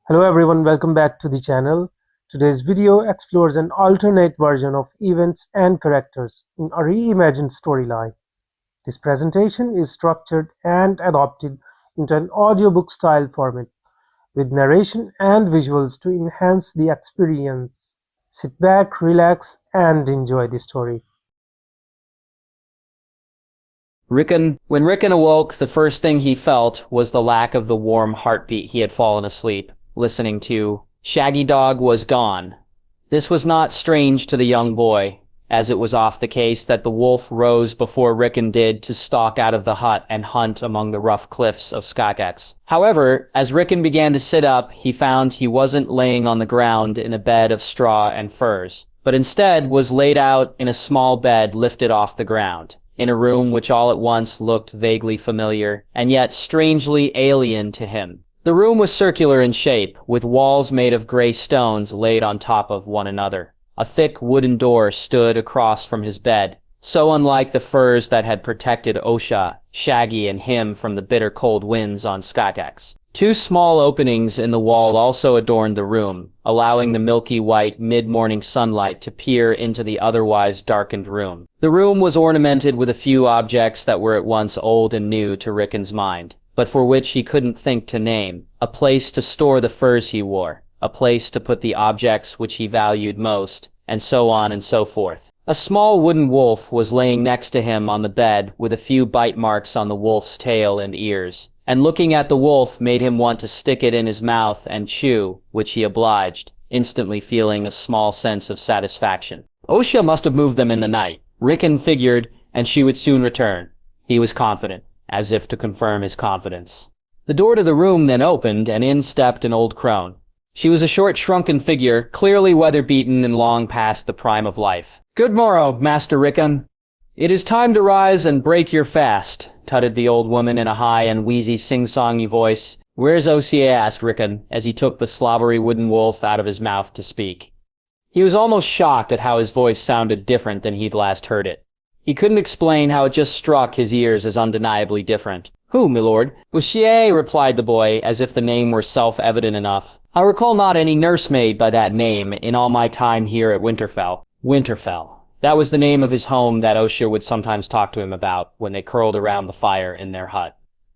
Hello everyone, welcome back to the channel. Today's video explores an alternate version of events and characters in a reimagined storyline. This presentation is structured and adopted into an audiobook style format with narration and visuals to enhance the experience. Sit back, relax, and enjoy the story. When Rickon awoke, the first thing he felt was the lack of the warm heartbeat he had fallen asleep listening to. Shaggy Dog was gone. This was not strange to the young boy, as it was oft the case that the wolf rose before Rickon did to stalk out of the hut and hunt among the rough cliffs of Skagex. However, as Rickon began to sit up, he found he wasn't laying on the ground in a bed of straw and furs, but instead was laid out in a small bed lifted off the ground, in a room which all at once looked vaguely familiar, and yet strangely alien to him. The room was circular in shape, with walls made of gray stones laid on top of one another. A thick wooden door stood across from his bed, so unlike the furs that had protected Osha, Shaggy, and him from the bitter cold winds on Skagex. Two small openings in the wall also adorned the room, allowing the milky white mid-morning sunlight to peer into the otherwise darkened room. The room was ornamented with a few objects that were at once old and new to Rickon's mind, but for which he couldn't think to name. A place to store the furs he wore, a place to put the objects which he valued most, and so on and so forth. A small wooden wolf was laying next to him on the bed with a few bite marks on the wolf's tail and ears, and looking at the wolf made him want to stick it in his mouth and chew, which he obliged, instantly feeling a small sense of satisfaction. Osha must have moved them in the night, Rickon figured, and she would soon return. He was confident, as if to confirm his confidence. The door to the room then opened, and in stepped an old crone. She was a short, shrunken figure, clearly weather-beaten and long past the prime of life. "Good morrow, Master Rickon. It is time to rise and break your fast," tutted the old woman in a high and wheezy sing-songy voice. "Where's Osea?" asked Rickon, as he took the slobbery wooden wolf out of his mouth to speak. He was almost shocked at how his voice sounded different than he'd last heard it. He couldn't explain how it just struck his ears as undeniably different. "Who, milord?" "Osea," replied the boy, as if the name were self-evident enough. "I recall not any nursemaid by that name in all my time here at Winterfell." Winterfell. That was the name of his home that Osha would sometimes talk to him about when they curled around the fire in their hut.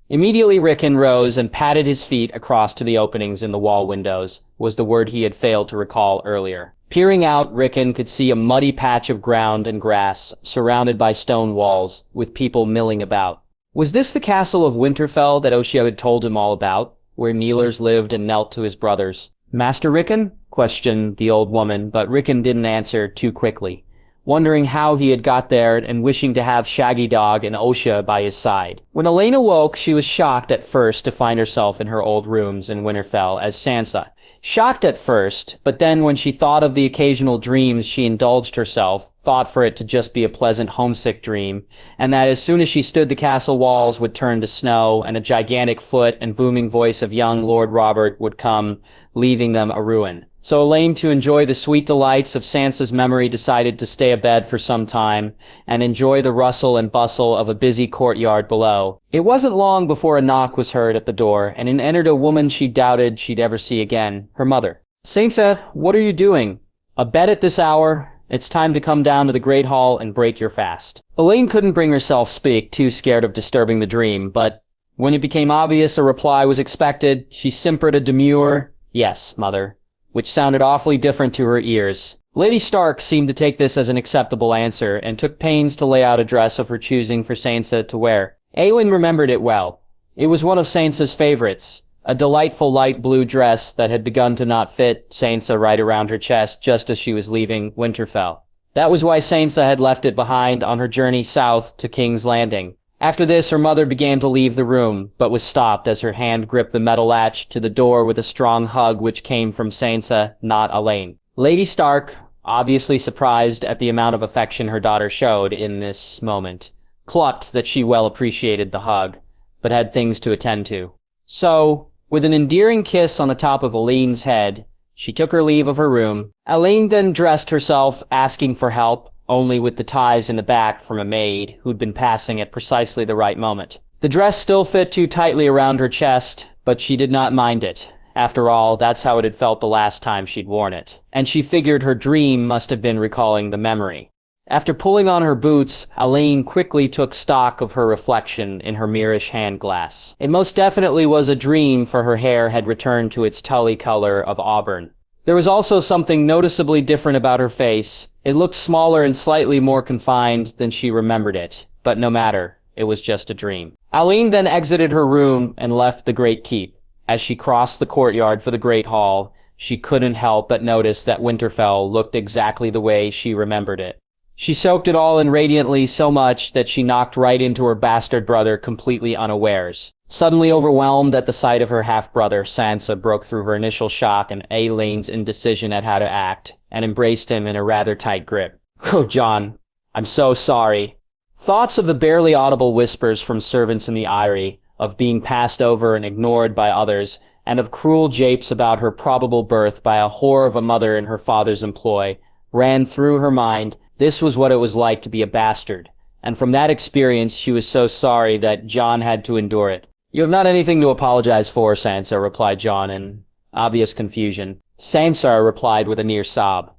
Immediately Rickon rose and patted his feet across to the openings in the wall windows, was the word he had failed to recall earlier. Peering out, Rickon could see a muddy patch of ground and grass, surrounded by stone walls, with people milling about. Was this the castle of Winterfell that Osha had told him all about, where kneelers lived and knelt to his brothers? "Master Rickon?" questioned the old woman, but Rickon didn't answer too quickly, wondering how he had got there and wishing to have Shaggy Dog and Osha by his side. When Elaine awoke, she was shocked at first to find herself in her old rooms in Winterfell as Sansa. Shocked at first, but then when she thought of the occasional dreams she indulged herself, thought for it to just be a pleasant homesick dream, and that as soon as she stood the castle walls would turn to snow, and a gigantic foot and booming voice of young Lord Robert would come, leaving them a ruin. So Elaine, to enjoy the sweet delights of Sansa's memory, decided to stay abed for some time and enjoy the rustle and bustle of a busy courtyard below. It wasn't long before a knock was heard at the door, and in entered a woman she doubted she'd ever see again, her mother. "Sansa, what are you doing? Abed at this hour? It's time to come down to the Great Hall and break your fast." Elaine couldn't bring herself speak, too scared of disturbing the dream, but when it became obvious a reply was expected, she simpered a demure, "Yes, mother," which sounded awfully different to her ears. Lady Stark seemed to take this as an acceptable answer, and took pains to lay out a dress of her choosing for Sansa to wear. Aelin remembered it well. It was one of Sansa's favorites, a delightful light blue dress that had begun to not fit Sansa right around her chest just as she was leaving Winterfell. That was why Sansa had left it behind on her journey south to King's Landing. After this, her mother began to leave the room, but was stopped as her hand gripped the metal latch to the door with a strong hug which came from Sansa, not Elaine. Lady Stark, obviously surprised at the amount of affection her daughter showed in this moment, clucked that she well appreciated the hug, but had things to attend to. So, with an endearing kiss on the top of Elaine's head, she took her leave of her room. Elaine then dressed herself, asking for help, only with the ties in the back from a maid who'd been passing at precisely the right moment. The dress still fit too tightly around her chest, but she did not mind it. After all, that's how it had felt the last time she'd worn it. And she figured her dream must have been recalling the memory. After pulling on her boots, Aline quickly took stock of her reflection in her mirrorish hand glass. It most definitely was a dream, for her hair had returned to its tully color of auburn. There was also something noticeably different about her face. It looked smaller and slightly more confined than she remembered it. But no matter, it was just a dream. Aline then exited her room and left the Great Keep. As she crossed the courtyard for the Great Hall, she couldn't help but notice that Winterfell looked exactly the way she remembered it. She soaked it all in radiantly so much that she knocked right into her bastard brother completely unawares. Suddenly overwhelmed at the sight of her half-brother, Sansa broke through her initial shock and Elaine's indecision at how to act, and embraced him in a rather tight grip. "Oh, Jon, I'm so sorry." Thoughts of the barely audible whispers from servants in the Eyrie, of being passed over and ignored by others, and of cruel japes about her probable birth by a whore of a mother in her father's employ, ran through her mind. This was what it was like to be a bastard, and from that experience she was so sorry that Jon had to endure it. "You have not anything to apologize for, Sansa," replied Jon in obvious confusion. Sansa replied with a near sob,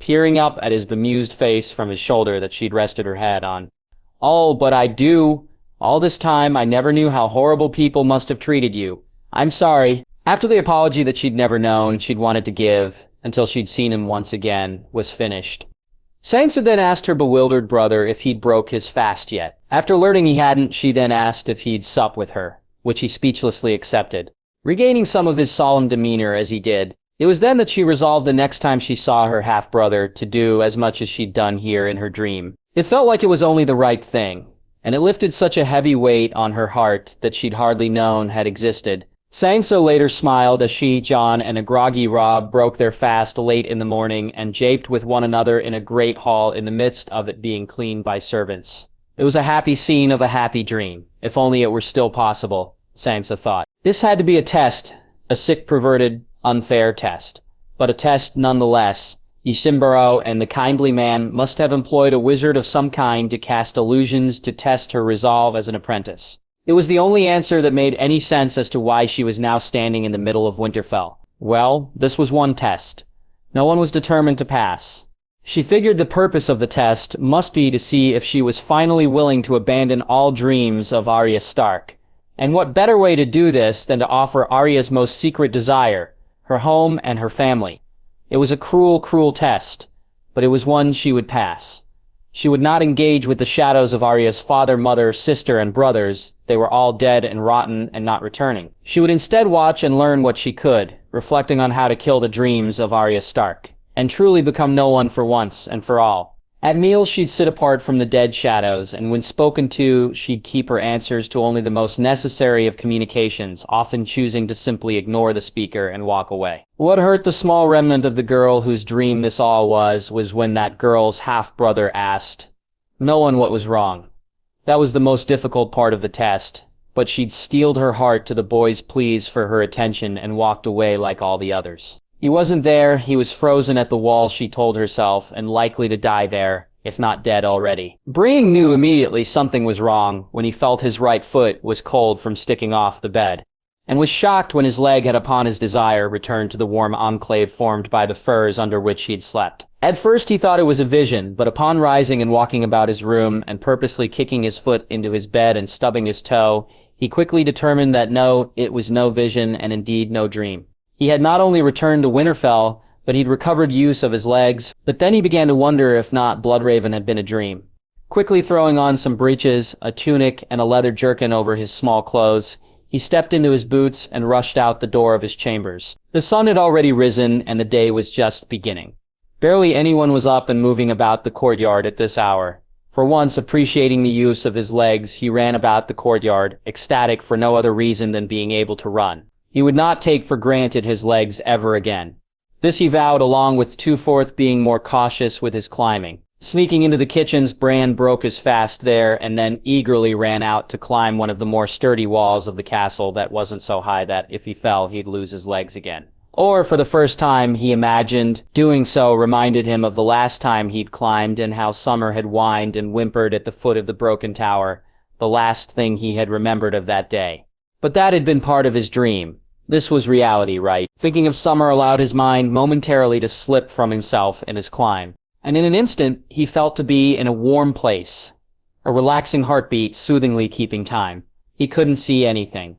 peering up at his bemused face from his shoulder that she'd rested her head on. "Oh, but I do. All this time I never knew how horrible people must have treated you. I'm sorry." After the apology that she'd never known she'd wanted to give, until she'd seen him once again, was finished, Sansa then asked her bewildered brother if he'd broke his fast yet. After learning he hadn't, she then asked if he'd sup with her, which he speechlessly accepted, regaining some of his solemn demeanor as he did. It was then that she resolved the next time she saw her half-brother to do as much as she'd done here in her dream. It felt like it was only the right thing, and it lifted such a heavy weight on her heart that she'd hardly known had existed. Sansa later smiled as she, Jon, and a groggy Robb broke their fast late in the morning and japed with one another in a great hall in the midst of it being cleaned by servants. It was a happy scene of a happy dream. If only it were still possible, Sansa thought. This had to be a test, a sick, perverted, unfair test. But a test nonetheless. Ysembaro and the kindly man must have employed a wizard of some kind to cast illusions to test her resolve as an apprentice. It was the only answer that made any sense as to why she was now standing in the middle of Winterfell. Well, this was one test. No one was determined to pass. She figured the purpose of the test must be to see if she was finally willing to abandon all dreams of Arya Stark. And what better way to do this than to offer Arya's most secret desire, her home and her family. It was a cruel, cruel test, but it was one she would pass. She would not engage with the shadows of Arya's father, mother, sister, and brothers. They were all dead and rotten and not returning. She would instead watch and learn what she could, reflecting on how to kill the dreams of Arya Stark, and truly become no one for once and for all. At meals she'd sit apart from the dead shadows, and when spoken to, she'd keep her answers to only the most necessary of communications, often choosing to simply ignore the speaker and walk away. What hurt the small remnant of the girl whose dream this all was when that girl's half-brother asked no one what was wrong. That was the most difficult part of the test, but she'd steeled her heart to the boy's pleas for her attention and walked away like all the others. He wasn't there, he was frozen at the wall, she told herself, and likely to die there, if not dead already. Bran knew immediately something was wrong when he felt his right foot was cold from sticking off the bed, and was shocked when his leg had upon his desire returned to the warm enclave formed by the furs under which he'd slept. At first he thought it was a vision, but upon rising and walking about his room and purposely kicking his foot into his bed and stubbing his toe, he quickly determined that no, it was no vision and indeed no dream. He had not only returned to Winterfell, but he'd recovered use of his legs, but then he began to wonder if not Bloodraven had been a dream. Quickly throwing on some breeches, a tunic, and a leather jerkin over his small clothes, he stepped into his boots and rushed out the door of his chambers. The sun had already risen, and the day was just beginning. Barely anyone was up and moving about the courtyard at this hour. For once, appreciating the use of his legs, he ran about the courtyard, ecstatic for no other reason than being able to run. He would not take for granted his legs ever again. This he vowed, along with twofold being more cautious with his climbing. Sneaking into the kitchens, Bran broke his fast there and then eagerly ran out to climb one of the more sturdy walls of the castle that wasn't so high that if he fell he'd lose his legs again. Or, for the first time, he imagined, doing so reminded him of the last time he'd climbed and how Summer had whined and whimpered at the foot of the broken tower, the last thing he had remembered of that day. But that had been part of his dream. This was reality, right? Thinking of summer allowed his mind momentarily to slip from himself in his climb. And in an instant, he felt to be in a warm place. A relaxing heartbeat soothingly keeping time. He couldn't see anything.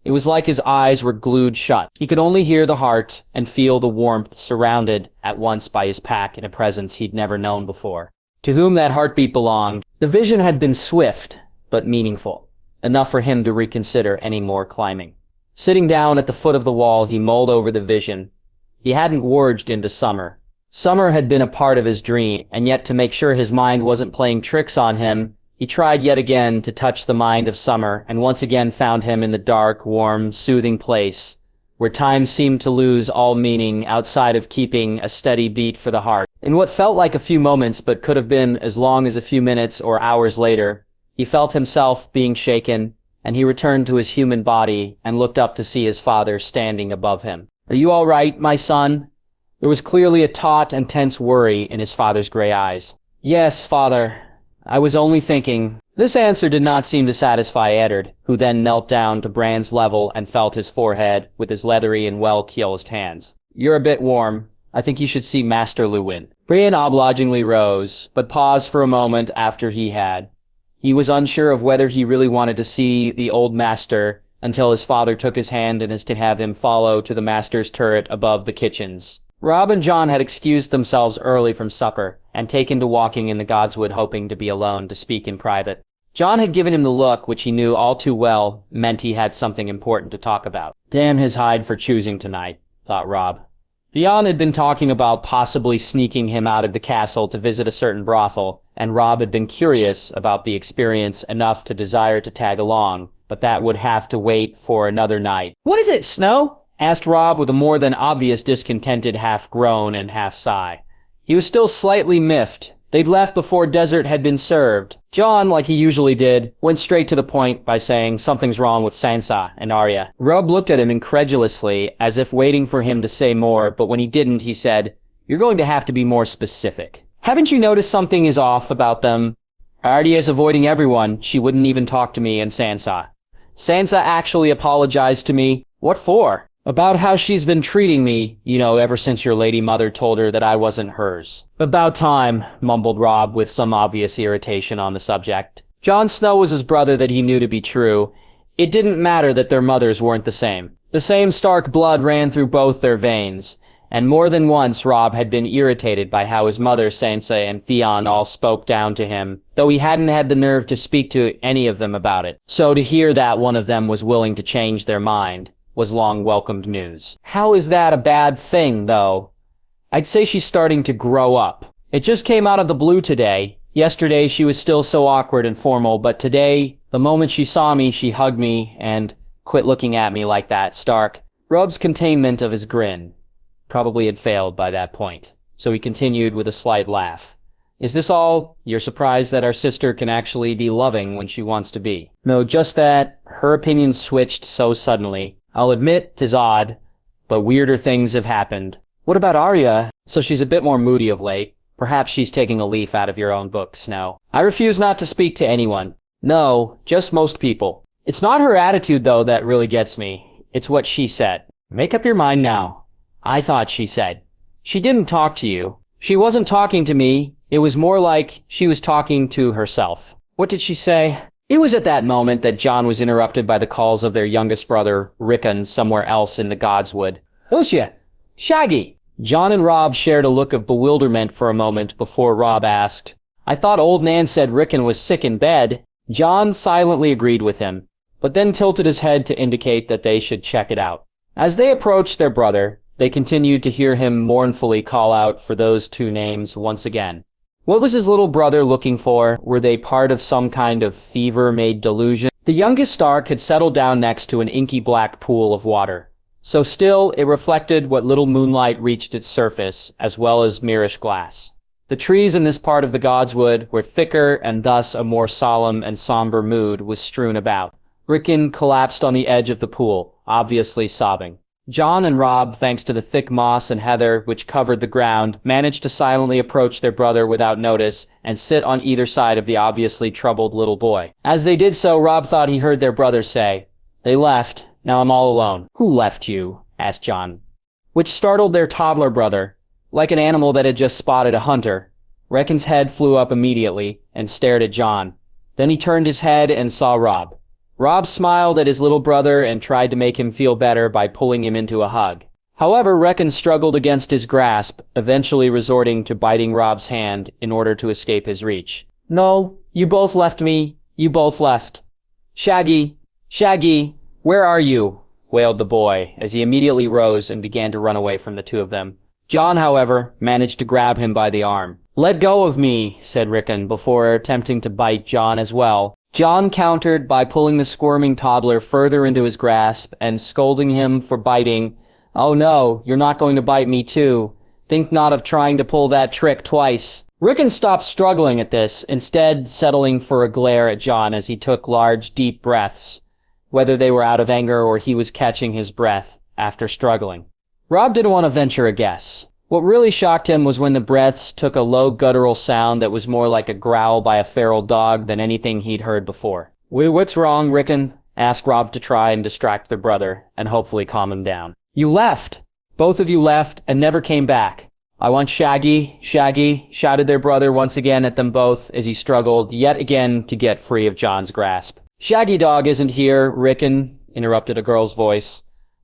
It was like his eyes were glued shut. He could only hear the heart and feel the warmth surrounded at once by his pack in a presence he'd never known before. To whom that heartbeat belonged, the vision had been swift, but meaningful. Enough for him to reconsider any more climbing. Sitting down at the foot of the wall, he mulled over the vision. He hadn't warged into summer. Summer had been a part of his dream, and yet to make sure his mind wasn't playing tricks on him, he tried yet again to touch the mind of summer, and once again found him in the dark, warm, soothing place, where time seemed to lose all meaning outside of keeping a steady beat for the heart. In what felt like a few moments, but could have been as long as a few minutes or hours later, he felt himself being shaken, and he returned to his human body and looked up to see his father standing above him. "Are you all right, my son?" There was clearly a taut and tense worry in his father's gray eyes. "Yes, father. I was only thinking." This answer did not seem to satisfy Eddard, who then knelt down to Bran's level and felt his forehead with his leathery and well-calloused hands. "You're a bit warm. I think you should see Master Luwin." Bran obligingly rose, but paused for a moment after he had. He was unsure of whether he really wanted to see the old master until his father took his hand and to have him follow to the master's turret above the kitchens. Robb and Jon had excused themselves early from supper and taken to walking in the Godswood, hoping to be alone to speak in private. Jon had given him the look which he knew all too well meant he had something important to talk about. Damn his hide for choosing tonight, thought Robb. Jon had been talking about possibly sneaking him out of the castle to visit a certain brothel, and Robb had been curious about the experience enough to desire to tag along, but that would have to wait for another night. "What is it, Snow?" asked Robb with a more than obvious discontented half-groan and half-sigh. He was still slightly miffed. They'd left before dessert had been served. Jon, like he usually did, went straight to the point by saying something's wrong with Sansa and Arya. Robb looked at him incredulously, as if waiting for him to say more, but when he didn't, he said, "You're going to have to be more specific. Haven't you noticed something is off about them? Arya's avoiding everyone. She wouldn't even talk to me and Sansa. Sansa actually apologized to me. What for? About how she's been treating me, ever since your lady mother told her that I wasn't hers." "About time," mumbled Robb with some obvious irritation on the subject. Jon Snow was his brother, that he knew to be true. It didn't matter that their mothers weren't the same. The same Stark blood ran through both their veins, and more than once Robb had been irritated by how his mother, Sansa, and Theon all spoke down to him, though he hadn't had the nerve to speak to any of them about it. So to hear that one of them was willing to change their mind was long welcomed news. How is that a bad thing, though? I'd say she's starting to grow up. It just came out of the blue today. Yesterday she was still so awkward and formal, but today, the moment she saw me, she hugged me and quit looking at me like that, Stark. Robb's containment of his grin probably had failed by that point, so he continued with a slight laugh. "Is this all? You're surprised that our sister can actually be loving when she wants to be?" "No, just that her opinion switched so suddenly. I'll admit 'tis odd, but weirder things have happened." "What about Arya?" "So she's a bit more moody of late. Perhaps she's taking a leaf out of your own book, Snow." "I refuse not to speak to anyone." "No, just most people. It's not her attitude, though, that really gets me. It's what she said." "Make up your mind now." "I thought she said." "She didn't talk to you." "She wasn't talking to me. It was more like she was talking to herself." "What did she say?" It was at that moment that Jon was interrupted by the calls of their youngest brother, Rickon, somewhere else in the Godswood. "Lucia! Shaggy!" Jon and Robb shared a look of bewilderment for a moment before Robb asked, "I thought old Nan said Rickon was sick in bed." Jon silently agreed with him, but then tilted his head to indicate that they should check it out. As they approached their brother, they continued to hear him mournfully call out for those two names once again. What was his little brother looking for? Were they part of some kind of fever-made delusion? The youngest Stark had settled down next to an inky black pool of water. So still, it reflected what little moonlight reached its surface, as well as mirrorish glass. The trees in this part of the Godswood were thicker, and thus a more solemn and somber mood was strewn about. Rickon collapsed on the edge of the pool, obviously sobbing. Jon and Robb, thanks to the thick moss and heather which covered the ground, managed to silently approach their brother without notice and sit on either side of the obviously troubled little boy. As they did so, Robb thought he heard their brother say, "They left. Now I'm all alone. Who left you? Asked Jon, which startled their toddler brother. Like an animal that had just spotted a hunter, Reckon's head flew up immediately and stared at Jon. Then he turned his head and saw Robb. Robb smiled at his little brother and tried to make him feel better by pulling him into a hug. However, Rickon struggled against his grasp, eventually resorting to biting Robb's hand in order to escape his reach. No, you both left me. You both left. Shaggy, where are you? Wailed the boy as he immediately rose and began to run away from the two of them. Jon, however, managed to grab him by the arm. Let go of me, said Rickon before attempting to bite Jon as well. Jon countered by pulling the squirming toddler further into his grasp and scolding him for biting. Oh no, you're not going to bite me too. Think not of trying to pull that trick twice. Rickon stopped struggling at this, instead settling for a glare at Jon as he took large, deep breaths, whether they were out of anger or he was catching his breath after struggling. Robb didn't want to venture a guess. What really shocked him was when the breaths took a low guttural sound that was more like a growl by a feral dog than anything he'd heard before. What's wrong, Rickon? Asked Robb to try and distract their brother and hopefully calm him down. You left! Both of you left and never came back. I want Shaggy, shouted their brother once again at them both as he struggled yet again to get free of Jon's grasp. Shaggy Dog isn't here, Rickon, interrupted a girl's voice.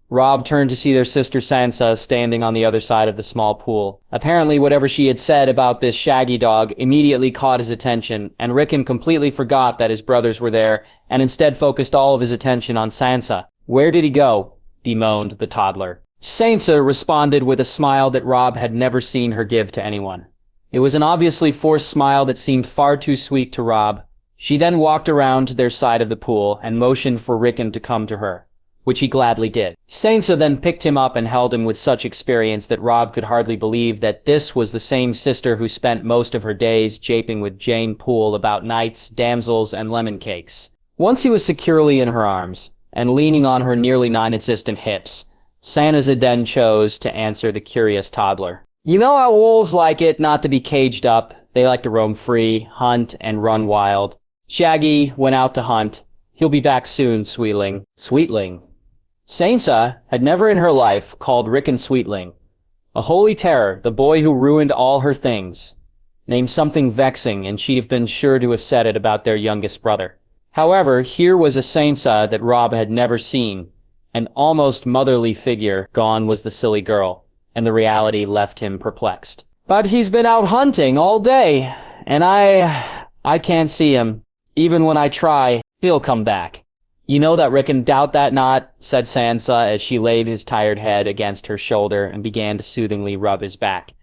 Robb turned to see their sister Sansa standing on the other side of the small pool. Apparently whatever she had said about this Shaggy Dog immediately caught his attention, and Rickon completely forgot that his brothers were there and instead focused all of his attention on Sansa. Where did he go? Bemoaned the toddler. Sansa responded with a smile that Robb had never seen her give to anyone. It was an obviously forced smile that seemed far too sweet to Robb. She then walked around to their side of the pool and motioned for Rickon to come to her, which he gladly did. Sansa then picked him up and held him with such experience that Robb could hardly believe that this was the same sister who spent most of her days japing with Jane Poole about knights, damsels, and lemon cakes. Once he was securely in her arms, and leaning on her nearly non-existent hips, Sansa then chose to answer the curious toddler. You know how wolves like it not to be caged up. They like to roam free, hunt, and run wild. Shaggy went out to hunt. He'll be back soon, Sweetling. Sweetling. Sansa had never in her life called Rickon Sweetling. A holy terror, the boy who ruined all her things. Named something vexing, and she'd have been sure to have said it about their youngest brother. However, here was a Sansa that Robb had never seen. An almost motherly figure. Gone was the silly girl, and the reality left him perplexed. But he's been out hunting all day, and I can't see him. Even when I try, he'll come back. You know that, Rickon, doubt that not, said Sansa as she laid his tired head against her shoulder and began to soothingly rub his back.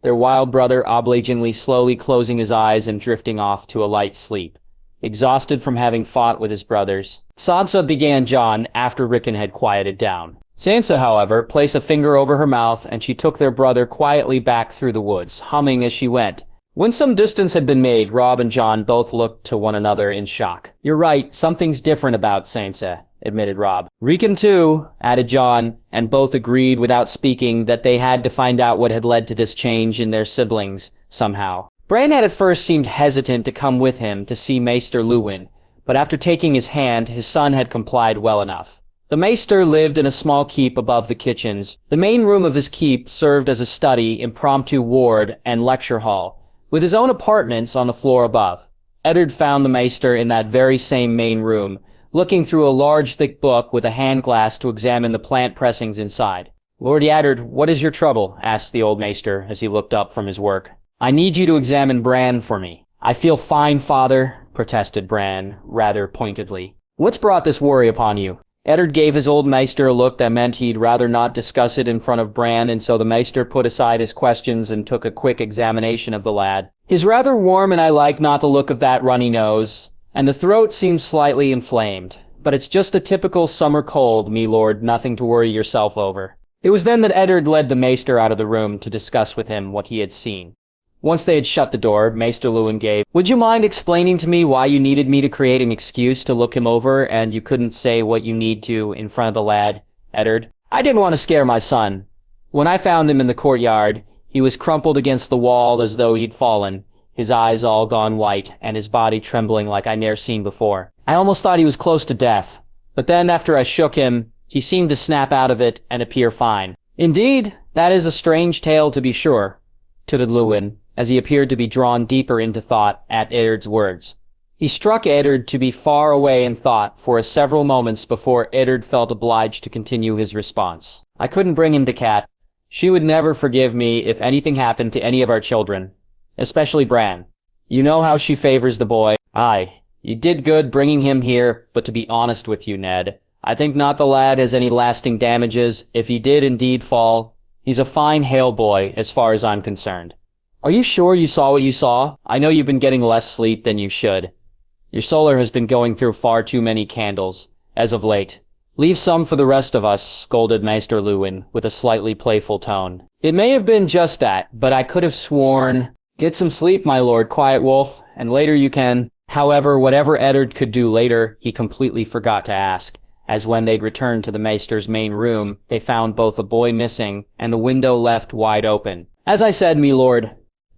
Their wild brother obligingly slowly closing his eyes and drifting off to a light sleep, exhausted from having fought with his brothers. Sansa began Jon after Rickon had quieted down. Sansa, however, placed a finger over her mouth and she took their brother quietly back through the woods, humming as she went. When some distance had been made, Robb and Jon both looked to one another in shock. You're right, something's different about Sansa, admitted Robb. Rickon too, added Jon, and both agreed without speaking that they had to find out what had led to this change in their siblings, somehow. Bran had at first seemed hesitant to come with him to see Maester Luwin, but after taking his hand, his son had complied well enough. The Maester lived in a small keep above the kitchens. The main room of his keep served as a study, impromptu ward, and lecture hall, with his own apartments on the floor above. Eddard found the Maester in that very same main room, looking through a large thick book with a hand glass to examine the plant pressings inside. Lord Eddard, what is your trouble? Asked the old Maester as he looked up from his work. I need you to examine Bran for me. I feel fine, father, protested Bran, rather pointedly. What's brought this worry upon you? Eddard gave his old Maester a look that meant he'd rather not discuss it in front of Bran, and so the Maester put aside his questions and took a quick examination of the lad. He's rather warm, and I like not the look of that runny nose, and the throat seems slightly inflamed. But it's just a typical summer cold, me lord, nothing to worry yourself over. It was then that Eddard led the Maester out of the room to discuss with him what he had seen. Once they had shut the door, Maester Luwin gave, Would you mind explaining to me why you needed me to create an excuse to look him over and you couldn't say what you need to in front of the lad, Eddard? I didn't want to scare my son. When I found him in the courtyard, he was crumpled against the wall as though he'd fallen, his eyes all gone white and his body trembling like I ne'er seen before. I almost thought he was close to death. But then after I shook him, He seemed to snap out of it and appear fine. "Indeed, that is a strange tale to be sure," tittered Lewin, as he appeared to be drawn deeper into thought at Eddard's words. He struck Eddard to be far away in thought for several moments before Eddard felt obliged to continue his response. "I couldn't bring him to Cat. She would never forgive me if anything happened to any of our children, especially Bran. You know how she favors the boy. Aye, you did good bringing him here, but to be honest with you, Ned, I think not the lad has any lasting damages. If he did indeed fall, he's a fine hale boy as far as I'm concerned." "Are you sure you saw what you saw? I know you've been getting less sleep than you should. Your solar has been going through far too many candles, as of late." "Leave some for the rest of us," scolded Maester Lewin, with a slightly playful tone. "It may have been just that, but I could have sworn—" "Get some sleep, my lord, Quiet Wolf, and later you can—" However, whatever Eddard could do later, he completely forgot to ask, as when they'd returned to the Maester's main room, they found both the boy missing and the window left wide open. "As I said, me lord,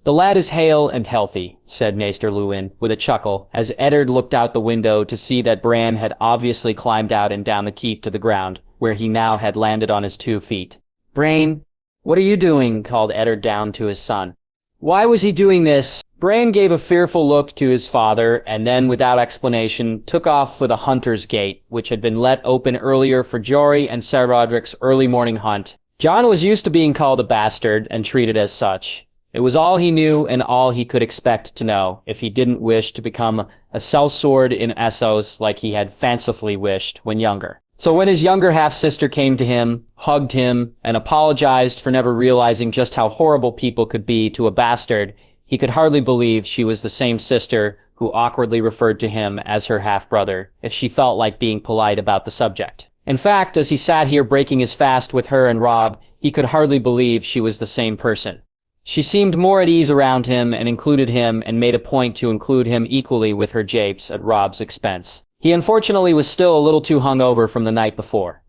the lad is hale and healthy," said Maester Lewin, with a chuckle, as Eddard looked out the window to see that Bran had obviously climbed out and down the keep to the ground, where he now had landed on his 2 feet. "Bran, what are you doing?" called Eddard down to his son. "Why was he doing this?" Bran gave a fearful look to his father, and then, without explanation, took off for the Hunter's Gate, which had been let open earlier for Jory and Ser Roderick's early morning hunt. Jon was used to being called a bastard and treated as such. It was all he knew and all he could expect to know if he didn't wish to become a sellsword in Essos like he had fancifully wished when younger. So when his younger half-sister came to him, hugged him, and apologized for never realizing just how horrible people could be to a bastard, he could hardly believe she was the same sister who awkwardly referred to him as her half-brother if she felt like being polite about the subject. In fact, as he sat here breaking his fast with her and Robb, he could hardly believe she was the same person. She seemed more at ease around him and included him and made a point to include him equally with her japes at Robb's expense. He unfortunately was still a little too hungover from the night before.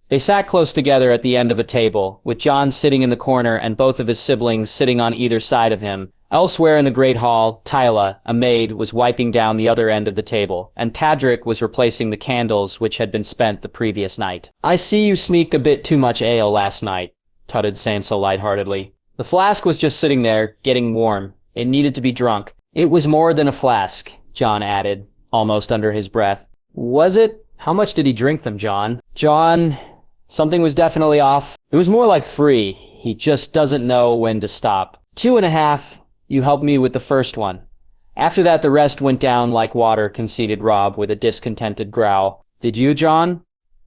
They sat close together at the end of a table, with Jon sitting in the corner and both of his siblings sitting on either side of him. Elsewhere in the great hall, Tyla, a maid, was wiping down the other end of the table, and Tadric was replacing the candles which had been spent the previous night. "I see you sneaked a bit too much ale last night," tutted Sansa lightheartedly. "The flask was just sitting there, getting warm. It needed to be drunk." "It was more than a flask," Jon added, almost under his breath. "Was it? How much did he drink them, Jon?" "Jon, something was definitely off. It was more like 3. He just doesn't know when to stop. 2.5. You helped me with the first one. After that, the rest went down like water," conceded Robb with a discontented growl. "Did you, Jon?"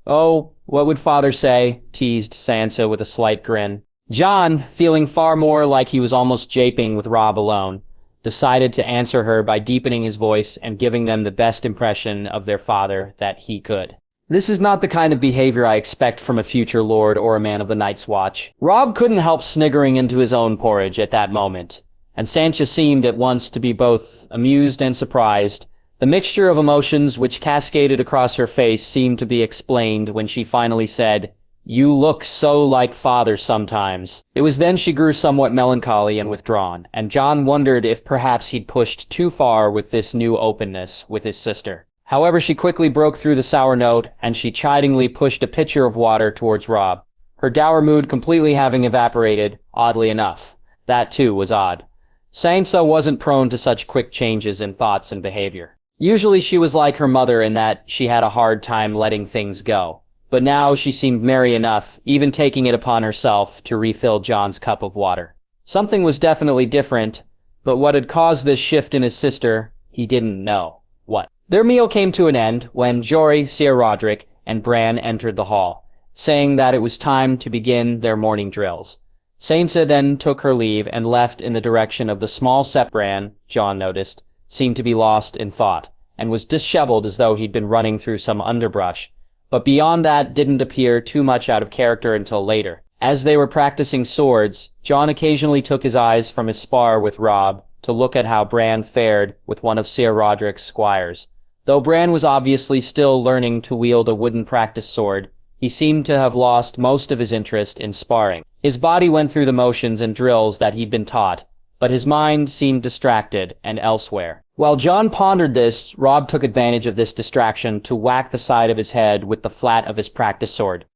"Oh, what would father say?" teased Sansa with a slight grin. Jon, feeling far more like he was almost japing with Robb alone, decided to answer her by deepening his voice and giving them the best impression of their father that he could. "This is not the kind of behavior I expect from a future lord or a man of the Night's Watch." Robb couldn't help sniggering into his own porridge at that moment, and Sansa seemed at once to be both amused and surprised. The mixture of emotions which cascaded across her face seemed to be explained when she finally said, "You look so like father sometimes." It was then she grew somewhat melancholy and withdrawn, and Jon wondered if perhaps he'd pushed too far with this new openness with his sister. However, she quickly broke through the sour note, and she chidingly pushed a pitcher of water towards Robb, her dour mood completely having evaporated, oddly enough. That, too, was odd. Sansa wasn't prone to such quick changes in thoughts and behavior. Usually she was like her mother in that she had a hard time letting things go. But now she seemed merry enough, even taking it upon herself to refill Jon's cup of water. Something was definitely different, but what had caused this shift in his sister, he didn't know. What? Their meal came to an end when Jory, Ser Roderick, and Bran entered the hall, saying that it was time to begin their morning drills. Sansa then took her leave and left in the direction of the small Bran, Jon noticed, seemed to be lost in thought, and was disheveled as though he'd been running through some underbrush. But beyond that didn't appear too much out of character until later. As they were practicing swords, Jon occasionally took his eyes from his spar with Robb to look at how Bran fared with one of Ser Roderick's squires. Though Bran was obviously still learning to wield a wooden practice sword, he seemed to have lost most of his interest in sparring. His body went through the motions and drills that he'd been taught, but his mind seemed distracted and elsewhere. While Jon pondered this, Robb took advantage of this distraction to whack the side of his head with the flat of his practice sword,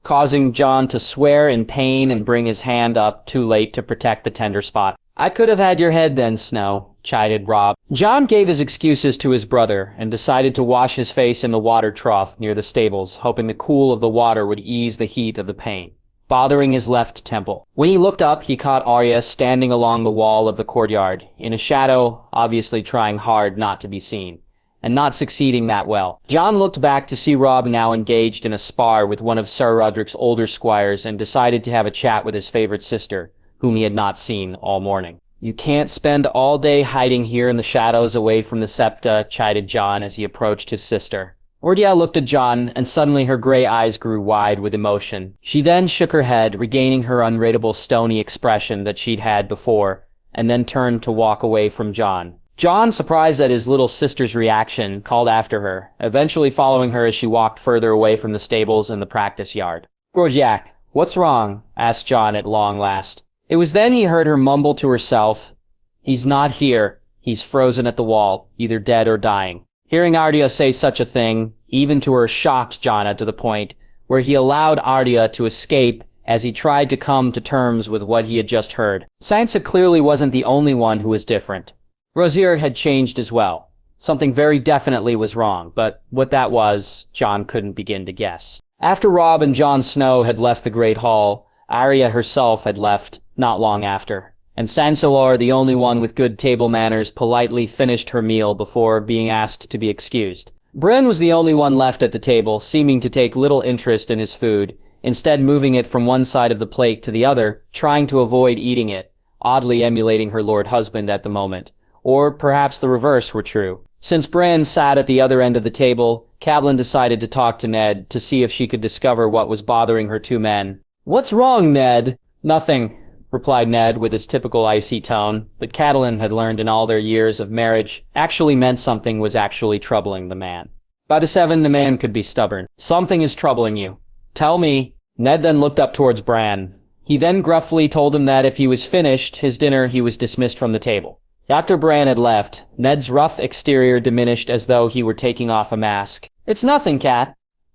causing Jon to swear in pain and bring his hand up too late to protect the tender spot. "I could have had your head then, Snow," chided Robb. Jon gave his excuses to his brother and decided to wash his face in the water trough near the stables, hoping the cool of the water would ease the heat of the pain, bothering his left temple. When he looked up, he caught Arya standing along the wall of the courtyard, in a shadow, obviously trying hard not to be seen, and not succeeding that well. Jon looked back to see Robb now engaged in a spar with one of Sir Roderick's older squires and decided to have a chat with his favorite sister, whom he had not seen all morning. "You can't spend all day hiding here in the shadows away from the septa," chided Jon as he approached his sister. Arya looked at Jon, and suddenly her gray eyes grew wide with emotion. She then shook her head, regaining her unreadable stony expression that she'd had before, and then turned to walk away from Jon. Jon, surprised at his little sister's reaction, called after her, eventually following her as she walked further away from the stables and the practice yard. "Brojak, what's wrong?" asked Jon at long last. It was then he heard her mumble to herself, "He's not here. He's frozen at the wall, either dead or dying." Hearing Arya say such a thing, even to her shocked Jonna to the point where he allowed Arya to escape as he tried to come to terms with what he had just heard. Sansa clearly wasn't the only one who was different. Rosier had changed as well. Something very definitely was wrong, but what that was, Jon couldn't begin to guess. After Robb and Jon Snow had left the Great Hall, Arya herself had left not long after, and Sansa, the only one with good table manners, politely finished her meal before being asked to be excused. Bran was the only one left at the table, seeming to take little interest in his food, instead moving it from one side of the plate to the other, trying to avoid eating it, oddly emulating her lord husband at the moment. Or perhaps the reverse were true. Since Bran sat at the other end of the table, Catelyn decided to talk to Ned to see if she could discover what was bothering her two men. "What's wrong, Ned?" "Nothing," replied Ned with his typical icy tone that Catelyn had learned in all their years of marriage actually meant something was actually troubling the man. By the 7, the man could be stubborn. "Something is troubling you. Tell me." Ned then looked up towards Bran. He then gruffly told him that if he was finished his dinner, he was dismissed from the table. After Bran had left, Ned's rough exterior diminished as though he were taking off a mask. "It's nothing, Cat.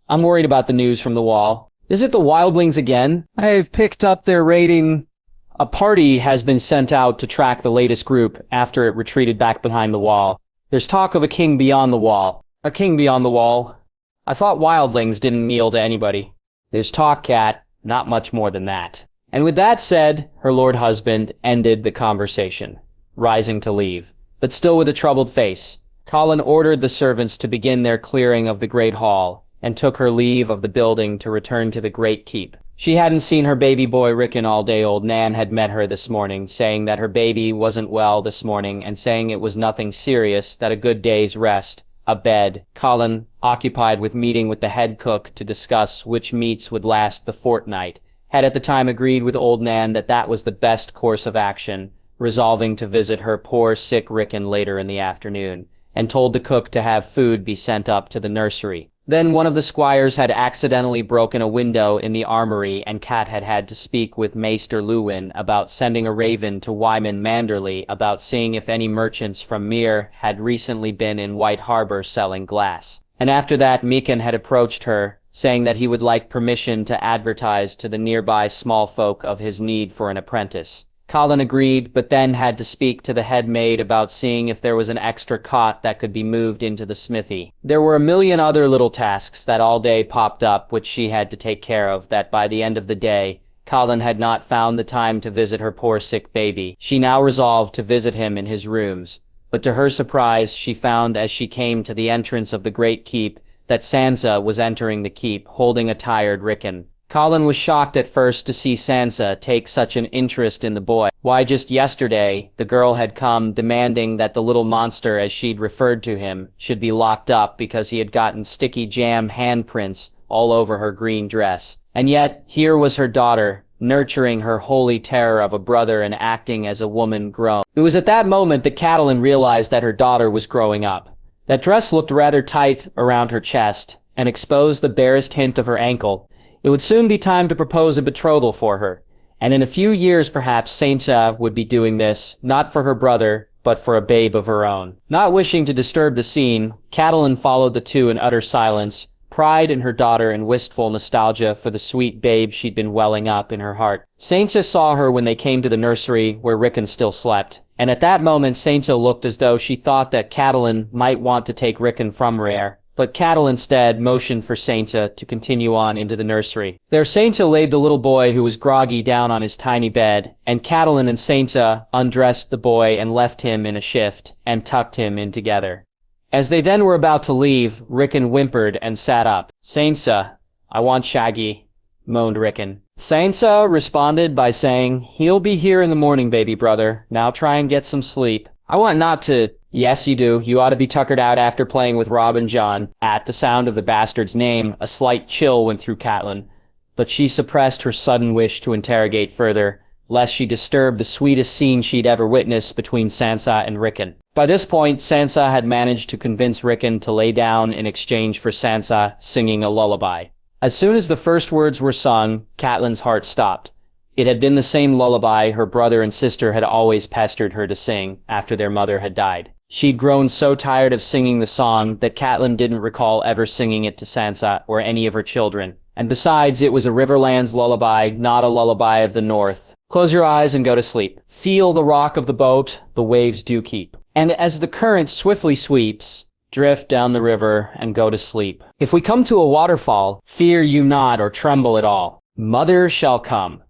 I'm worried about the news from the wall." "Is it the wildlings again?" "I've picked up their raiding." "A party has been sent out to track the latest group after it retreated back behind the wall. There's talk of a king beyond the wall." "A king beyond the wall? I thought wildlings didn't kneel to anybody." "There's talk, Cat. Not much more than that." And with that said, her lord husband ended the conversation, rising to leave, but still with a troubled face. Colin ordered the servants to begin their clearing of the Great Hall, and took her leave of the building to return to the Great Keep. She hadn't seen her baby boy Rickon all day. Old Nan had met her this morning, saying that her baby wasn't well this morning and saying it was nothing serious, that a good day's rest, a bed. Colin, occupied with meeting with the head cook to discuss which meats would last the fortnight, had at the time agreed with old Nan that that was the best course of action, resolving to visit her poor sick Rickon later in the afternoon, and told the cook to have food be sent up to the nursery. Then one of the squires had accidentally broken a window in the armory, and Cat had had to speak with Maester Luwin about sending a raven to Wyman Manderley about seeing if any merchants from Myr had recently been in White Harbor selling glass. And after that, Meekin had approached her, saying that he would like permission to advertise to the nearby small folk of his need for an apprentice. Colin agreed, but then had to speak to the head maid about seeing if there was an extra cot that could be moved into the smithy. There were a million other little tasks that all day popped up which she had to take care of, that by the end of the day, Colin had not found the time to visit her poor sick baby. She now resolved to visit him in his rooms, but to her surprise she found as she came to the entrance of the Great Keep that Sansa was entering the keep, holding a tired Rickon. Colin was shocked at first to see Sansa take such an interest in the boy. Why, just yesterday, the girl had come demanding that the little monster, as she'd referred to him, should be locked up because he had gotten sticky jam handprints all over her green dress. And yet, here was her daughter, nurturing her holy terror of a brother and acting as a woman grown. It was at that moment that Catelyn realized that her daughter was growing up. That dress looked rather tight around her chest and exposed the barest hint of her ankle. It would soon be time to propose a betrothal for her, and in a few years perhaps Sansa would be doing this, not for her brother, but for a babe of her own. Not wishing to disturb the scene, Catelyn followed the two in utter silence, pride in her daughter and wistful nostalgia for the sweet babe she'd been welling up in her heart. Sansa saw her when they came to the nursery where Rickon still slept, and at that moment Sansa looked as though she thought that Catelyn might want to take Rickon from Rhaegar. But Catelyn instead motioned for Sansa to continue on into the nursery. There Sansa laid the little boy who was groggy down on his tiny bed, and Catelyn and Sansa undressed the boy and left him in a shift, and tucked him in together. As they then were about to leave, Rickon whimpered and sat up. "Sansa, I want Shaggy," moaned Rickon. Sansa responded by saying, "He'll be here in the morning, baby brother. Now try and get some sleep." "I want not to..." "Yes, you do. You ought to be tuckered out after playing with Robb and Jon." At the sound of the bastard's name, a slight chill went through Catelyn, but she suppressed her sudden wish to interrogate further, lest she disturb the sweetest scene she'd ever witnessed between Sansa and Rickon. By this point, Sansa had managed to convince Rickon to lay down in exchange for Sansa singing a lullaby. As soon as the first words were sung, Catelyn's heart stopped. It had been the same lullaby her brother and sister had always pestered her to sing after their mother had died. She'd grown so tired of singing the song that Catelyn didn't recall ever singing it to Sansa or any of her children. And besides, it was a Riverlands lullaby, not a lullaby of the North. Close your eyes and go to sleep. Feel the rock of the boat, the waves do keep. And as the current swiftly sweeps, drift down the river and go to sleep. If we come to a waterfall, fear you not or tremble at all. Mother shall come.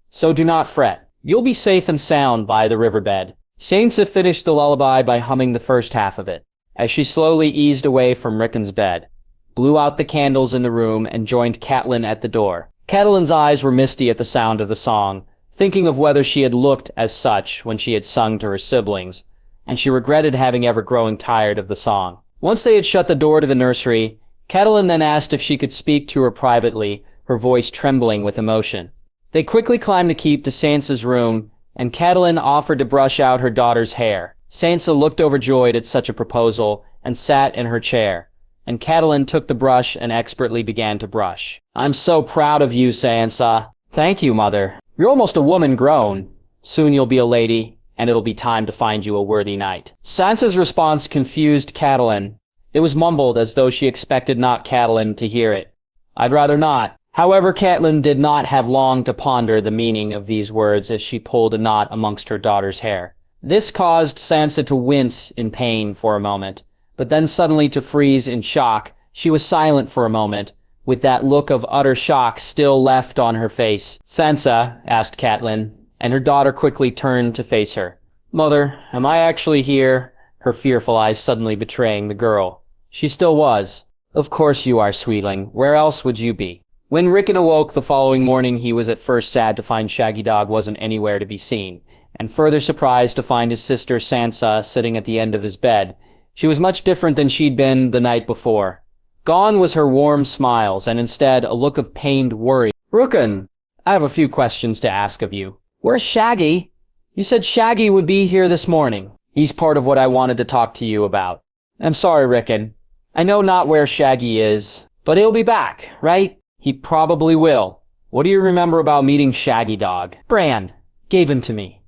So do not fret. You'll be safe and sound by the riverbed. Sansa finished the lullaby by humming the first half of it, as she slowly eased away from Rickon's bed, blew out the candles in the room, and joined Catelyn at the door. Catelyn's eyes were misty at the sound of the song, thinking of whether she had looked as such when she had sung to her siblings, and she regretted having ever grown tired of the song. Once they had shut the door to the nursery, Catelyn then asked if she could speak to her privately, her voice trembling with emotion. They quickly climbed the keep to Sansa's room, and Catelyn offered to brush out her daughter's hair. Sansa looked overjoyed at such a proposal and sat in her chair, and Catelyn took the brush and expertly began to brush. "I'm so proud of you, Sansa." "Thank you, Mother. You're almost a woman grown. Soon you'll be a lady, and it'll be time to find you a worthy knight." Sansa's response confused Catelyn. It was mumbled as though she expected not Catelyn to hear it. "I'd rather not." However, Catelyn did not have long to ponder the meaning of these words as she pulled a knot amongst her daughter's hair. This caused Sansa to wince in pain for a moment, but then suddenly to freeze in shock. She was silent for a moment, with that look of utter shock still left on her face. "Sansa," asked Catelyn, and her daughter quickly turned to face her. "Mother, am I actually here?" her fearful eyes suddenly betraying the girl. She still was. "Of course you are, sweetling. Where else would you be?" When Rickon awoke the following morning, he was at first sad to find Shaggy Dog wasn't anywhere to be seen, and further surprised to find his sister Sansa sitting at the end of his bed. She was much different than she'd been the night before. Gone was her warm smiles, and instead a look of pained worry. "Rickon, I have a few questions to ask of you." "Where's Shaggy?" "You said Shaggy would be here this morning." "He's part of what I wanted to talk to you about." "I'm sorry, Rickon. I know not where Shaggy is, but he'll be back, right?" "He probably will." "What do you remember about meeting Shaggy Dog?" "Bran gave him to me.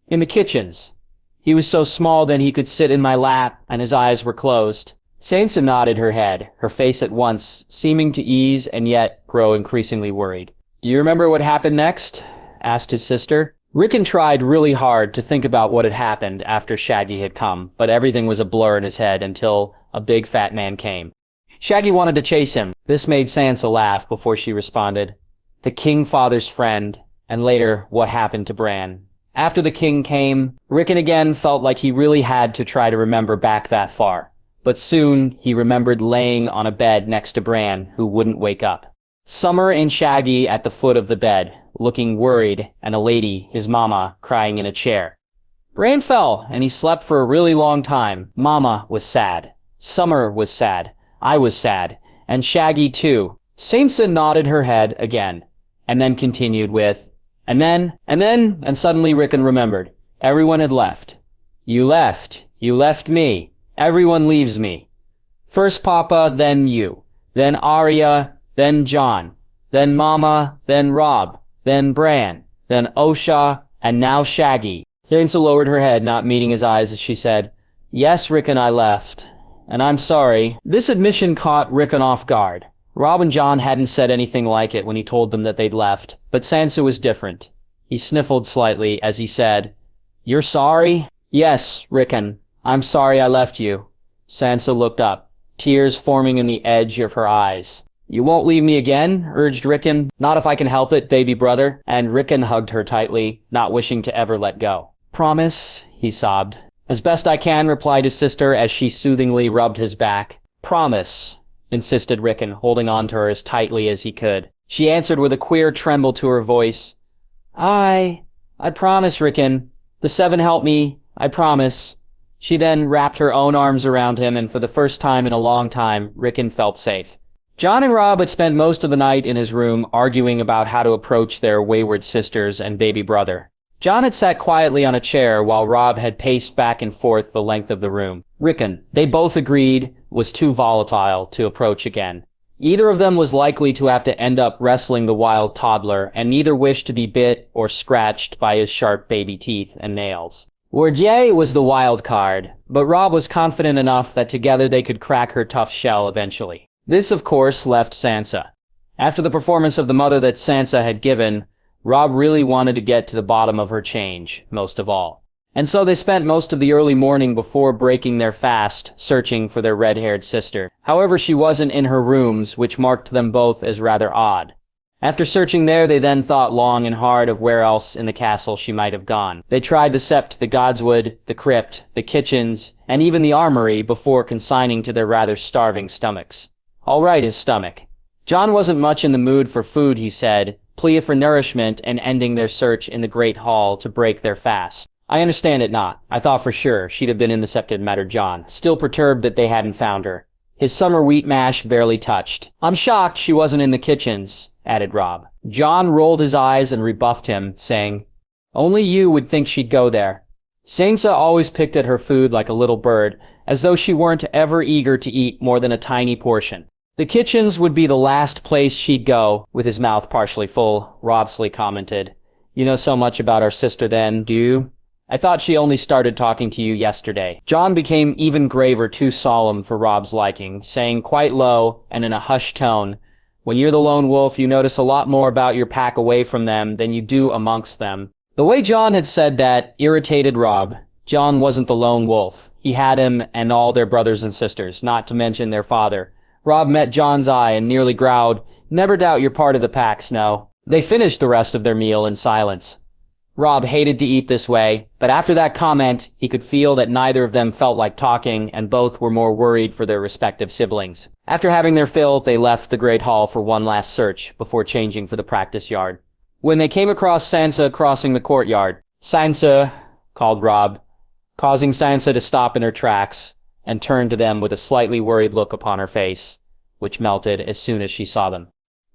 In the kitchens. He was so small that he could sit in my lap, and his eyes were closed." Sansa nodded her head, her face at once seeming to ease and yet grow increasingly worried. "Do you remember what happened next?" asked his sister. Rickon tried really hard to think about what had happened after Shaggy had come, but everything was a blur in his head until a big fat man came. Shaggy wanted to chase him. This made Sansa laugh before she responded. The King Father's friend, and later what happened to Bran. After the king came, Rickon again felt like he really had to try to remember back that far. But soon he remembered laying on a bed next to Bran, who wouldn't wake up. Summer and Shaggy at the foot of the bed, looking worried, and a lady, his mama, crying in a chair. Bran fell, and he slept for a really long time. Mama was sad. Summer was sad. I was sad. And Shaggy too. Sansa nodded her head again, and then continued with, and suddenly Rickon remembered. Everyone had left. You left me. Everyone leaves me. First Papa, then you. Then Arya, then Jon. Then Mama, then Robb. Then Bran. Then Osha, and now Shaggy. Sansa lowered her head, not meeting his eyes, as she said, "Yes, Rickon, I left. And I'm sorry." This admission caught Rickon off guard. Robb and Jon hadn't said anything like it when he told them that they'd left, but Sansa was different. He sniffled slightly as he said, "You're sorry?" "Yes, Rickon. I'm sorry I left you." Sansa looked up, tears forming in the edge of her eyes. "You won't leave me again?" urged Rickon. "Not if I can help it, baby brother." And Rickon hugged her tightly, not wishing to ever let go. "Promise," he sobbed. "As best I can," replied his sister as she soothingly rubbed his back. "Promise," insisted Rickon, holding on to her as tightly as he could. She answered with a queer tremble to her voice. I promise, Rickon. The seven help me, I promise." She then wrapped her own arms around him, and for the first time in a long time, Rickon felt safe. Jon and Robb had spent most of the night in his room arguing about how to approach their wayward sisters and baby brother. Jon had sat quietly on a chair while Robb had paced back and forth the length of the room. Rickon, they both agreed, was too volatile to approach again. Either of them was likely to have to end up wrestling the wild toddler, and neither wished to be bit or scratched by his sharp baby teeth and nails. Wardier was the wild card, but Robb was confident enough that together they could crack her tough shell eventually. This, of course, left Sansa. After the performance of the mother that Sansa had given, Robb really wanted to get to the bottom of her change, most of all. And so they spent most of the early morning before breaking their fast, searching for their red-haired sister. However, she wasn't in her rooms, which marked them both as rather odd. After searching there, they then thought long and hard of where else in the castle she might have gone. They tried the sept, the godswood, the crypt, the kitchens, and even the armory before consigning to their rather starving stomachs. All right, his stomach. Jon wasn't much in the mood for food, he said, pleaded for nourishment and ending their search in the great hall to break their fast. I understand it not. I thought for sure she'd have been in the septed, muttered Jon, still perturbed that they hadn't found her. His summer wheat mash barely touched. I'm shocked she wasn't in the kitchens, added Robb. Jon rolled his eyes and rebuffed him, saying, only you would think she'd go there. Sansa always picked at her food like a little bird, as though she weren't ever eager to eat more than a tiny portion. The kitchens would be the last place she'd go, with his mouth partially full, Robsley commented. You know so much about our sister then, do you? I thought she only started talking to you yesterday. Jon became even graver, too solemn for Robb's liking, saying quite low and in a hushed tone, when you're the lone wolf, you notice a lot more about your pack away from them than you do amongst them. The way Jon had said that irritated Robb. Jon wasn't the lone wolf. He had him and all their brothers and sisters, not to mention their father. Robb met Jon's eye and nearly growled, never doubt you're part of the pack, Snow. They finished the rest of their meal in silence. Robb hated to eat this way, but after that comment, he could feel that neither of them felt like talking, and both were more worried for their respective siblings. After having their fill, they left the Great Hall for one last search, before changing for the practice yard. When they came across Sansa crossing the courtyard, Sansa, called Robb, causing Sansa to stop in her tracks, and turn to them with a slightly worried look upon her face, which melted as soon as she saw them.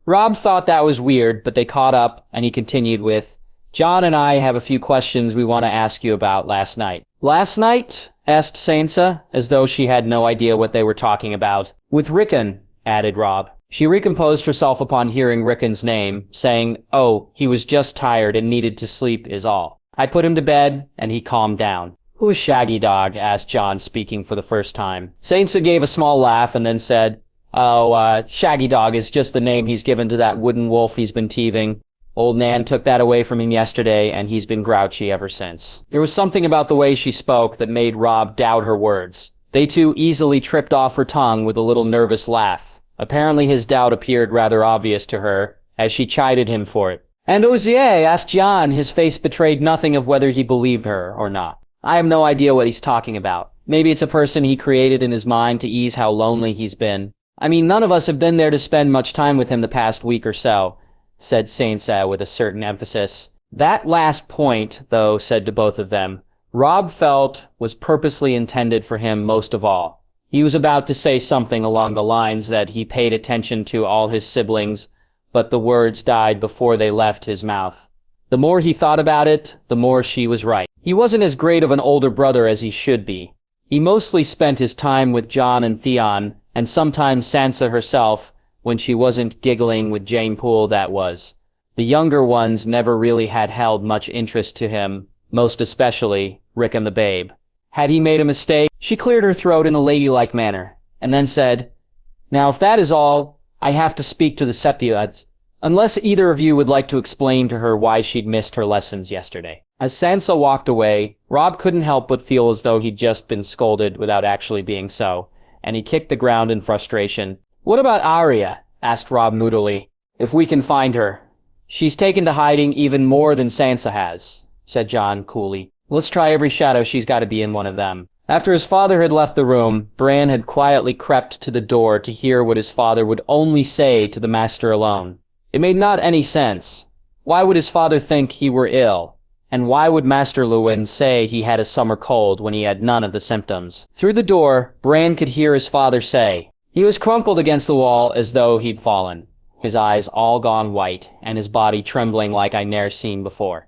Robb thought that was weird, but they caught up, and he continued with, Jon and I have a few questions we want to ask you about last night. Last night? Asked Sansa, as though she had no idea what they were talking about. With Rickon, added Robb. She recomposed herself upon hearing Rickon's name, saying, oh, he was just tired and needed to sleep is all. I put him to bed, and he calmed down. Who is Shaggy Dog? Asked Jon, speaking for the first time. Sansa gave a small laugh and then said, Shaggy Dog is just the name he's given to that wooden wolf he's been teething. Old Nan took that away from him yesterday, and he's been grouchy ever since. There was something about the way she spoke that made Robb doubt her words. They too easily tripped off her tongue with a little nervous laugh. Apparently his doubt appeared rather obvious to her, as she chided him for it. And Osier asked Jon, his face betrayed nothing of whether he believed her or not. I have no idea what he's talking about. Maybe it's a person he created in his mind to ease how lonely he's been. I mean, none of us have been there to spend much time with him the past week or so, said Sansa with a certain emphasis. That last point, though, said to both of them, Robb felt was purposely intended for him most of all. He was about to say something along the lines that he paid attention to all his siblings, but the words died before they left his mouth. The more he thought about it, the more she was right. He wasn't as great of an older brother as he should be. He mostly spent his time with Jon and Theon, and sometimes Sansa herself, when she wasn't giggling with Jane Poole, that was. The younger ones never really had held much interest to him, most especially Rickon the babe. Had he made a mistake? She cleared her throat in a ladylike manner, and then said, "Now if that is all, I have to speak to the Septioids, unless either of you would like to explain to her why she'd missed her lessons yesterday." As Sansa walked away, Robb couldn't help but feel as though he'd just been scolded without actually being so, and he kicked the ground in frustration. "What about Arya?" asked Robb moodily. "If we can find her." "She's taken to hiding even more than Sansa has," said Jon coolly. "Let's try every shadow she's got to be in one of them." After his father had left the room, Bran had quietly crept to the door to hear what his father would only say to the master alone. It made not any sense. Why would his father think he were ill? And why would Master Lewin say he had a summer cold when he had none of the symptoms? Through the door, Bran could hear his father say. He was crumpled against the wall as though he'd fallen, his eyes all gone white, and his body trembling like I ne'er seen before.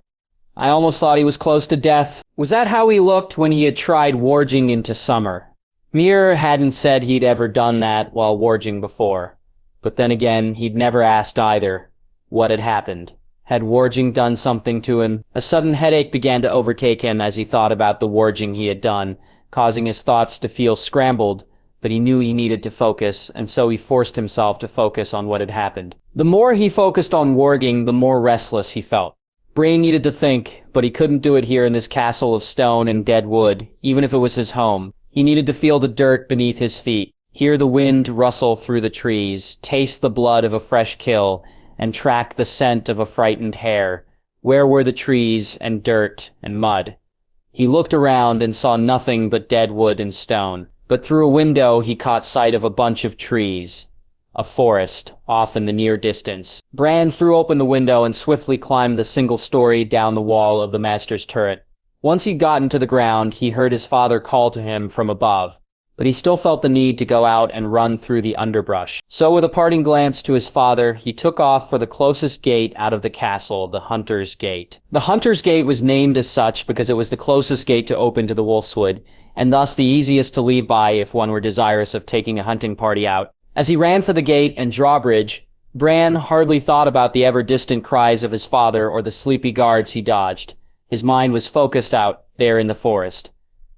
"I almost thought he was close to death." Was that how he looked when he had tried warging into summer? Mir hadn't said he'd ever done that while warging before. But then again, he'd never asked either what had happened. Had warging done something to him? A sudden headache began to overtake him as he thought about the warging he had done, causing his thoughts to feel scrambled, but he knew he needed to focus, and so he forced himself to focus on what had happened. The more he focused on warging, the more restless he felt. Bran needed to think, but he couldn't do it here in this castle of stone and dead wood, even if it was his home. He needed to feel the dirt beneath his feet, hear the wind rustle through the trees, taste the blood of a fresh kill, and track the scent of a frightened hare. Where were the trees and dirt and mud? He looked around and saw nothing but dead wood and stone, but through a window he caught sight of a bunch of trees. A forest, off in the near distance. Bran threw open the window and swiftly climbed the single story down the wall of the master's turret. Once he'd gotten to the ground, he heard his father call to him from above, but he still felt the need to go out and run through the underbrush. So with a parting glance to his father, he took off for the closest gate out of the castle, the Hunter's Gate. The Hunter's Gate was named as such because it was the closest gate to open to the Wolfswood, and thus the easiest to leave by if one were desirous of taking a hunting party out. As he ran for the gate and drawbridge, Bran hardly thought about the ever-distant cries of his father or the sleepy guards he dodged. His mind was focused out there in the forest.